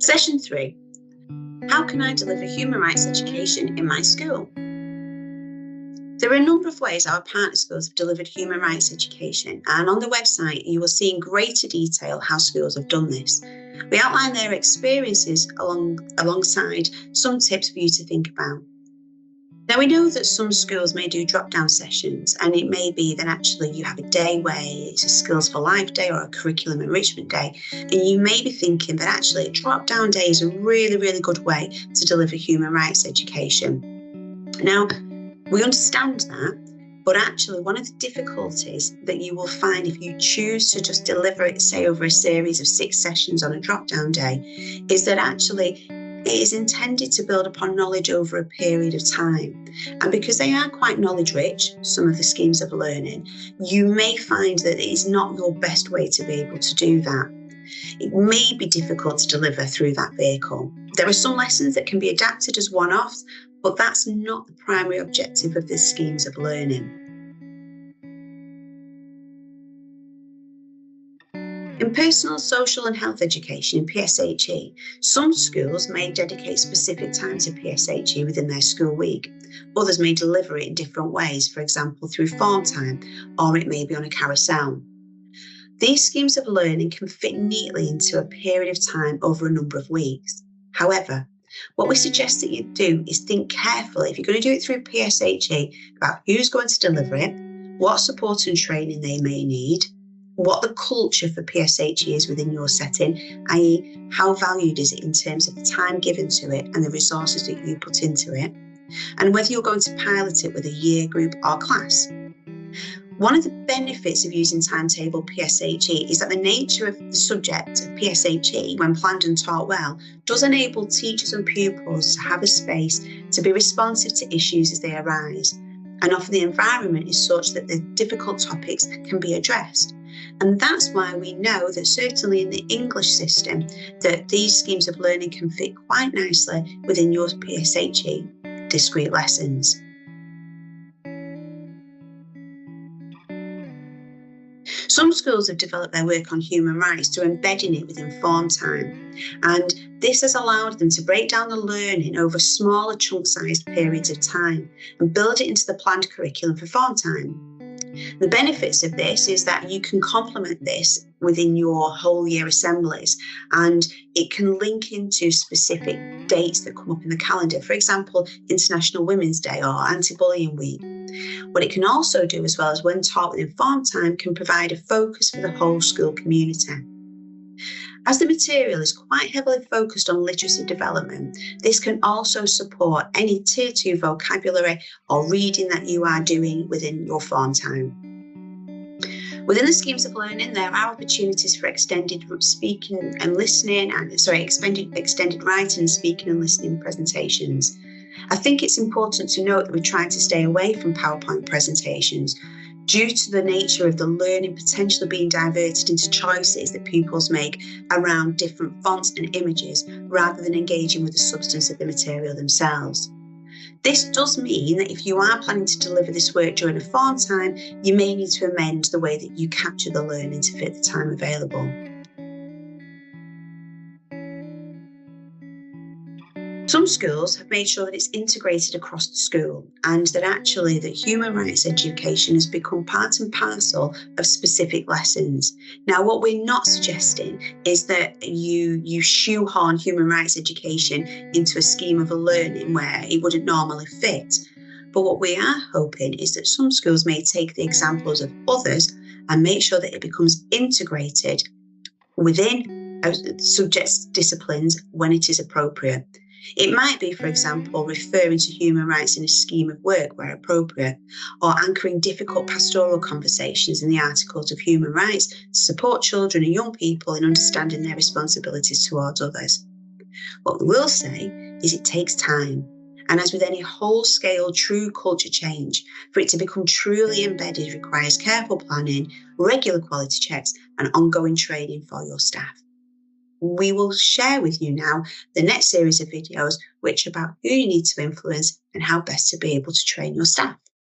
Session 3. How can I deliver human rights education in my school? There are a number of ways our partner schools have delivered human rights education, and on the website you will see in greater detail how schools have done this. We outline their experiences alongside some tips for you to think about. Now, we know that some schools may do drop-down sessions, and it may be that actually you have a day where it's a Skills for Life day or a curriculum enrichment day, and you may be thinking that actually a drop-down day is a really, really good way to deliver human rights education. Now, we understand that, but actually one of the difficulties that you will find if you choose to just deliver it, say, over a series of 6 sessions on a drop-down day, is that actually it is intended to build upon knowledge over a period of time. And because they are quite knowledge rich, some of the schemes of learning, you may find that it is not your best way to be able to do that. It may be difficult to deliver through that vehicle. There are some lessons that can be adapted as one-offs, but that's not the primary objective of the schemes of learning. In personal, social and health education in PSHE, some schools may dedicate specific time to PSHE within their school week. Others may deliver it in different ways, for example through form time, or it may be on a carousel. These schemes of learning can fit neatly into a period of time over a number of weeks. However, what we suggest that you do is think carefully, if you're going to do it through PSHE, about who's going to deliver it, what support and training they may need, what the culture for PSHE is within your setting, i.e. how valued is it in terms of the time given to it and the resources that you put into it, and whether you're going to pilot it with a year group or class. One of the benefits of using timetable PSHE is that the nature of the subject of PSHE, when planned and taught well, does enable teachers and pupils to have a space to be responsive to issues as they arise, and often the environment is such that the difficult topics can be addressed. And that's why we know that certainly in the English system that these schemes of learning can fit quite nicely within your PSHE discrete lessons. Some schools have developed their work on human rights through embedding it within form time, and this has allowed them to break down the learning over smaller chunk-sized periods of time and build it into the planned curriculum for form time. The benefits of this is that you can complement this within your whole year assemblies, and it can link into specific dates that come up in the calendar, for example, International Women's Day or Anti-Bullying Week. What it can also do, as well as when taught within form time, can provide a focus for the whole school community. As the material is quite heavily focused on literacy development, this can also support any Tier 2 vocabulary or reading that you are doing within your form time. Within the schemes of learning, there are opportunities for extended speaking and listening, extended writing and speaking and listening presentations. I think it's important to note that we're trying to stay away from PowerPoint presentations due to the nature of the learning potentially being diverted into choices that pupils make around different fonts and images rather than engaging with the substance of the material themselves. This does mean that if you are planning to deliver this work during a form time, you may need to amend the way that you capture the learning to fit the time available. Some schools have made sure that it's integrated across the school, and that actually that human rights education has become part and parcel of specific lessons. Now, what we're not suggesting is that you shoehorn human rights education into a scheme of a learning where it wouldn't normally fit. But what we are hoping is that some schools may take the examples of others and make sure that it becomes integrated within subject disciplines when it is appropriate. It might be, for example, referring to human rights in a scheme of work where appropriate, or anchoring difficult pastoral conversations in the articles of human rights to support children and young people in understanding their responsibilities towards others. What we will say is it takes time, and as with any whole-scale true culture change, for it to become truly embedded requires careful planning, regular quality checks, and ongoing training for your staff. We will share with you now the next series of videos which are about who you need to influence and how best to be able to train your staff.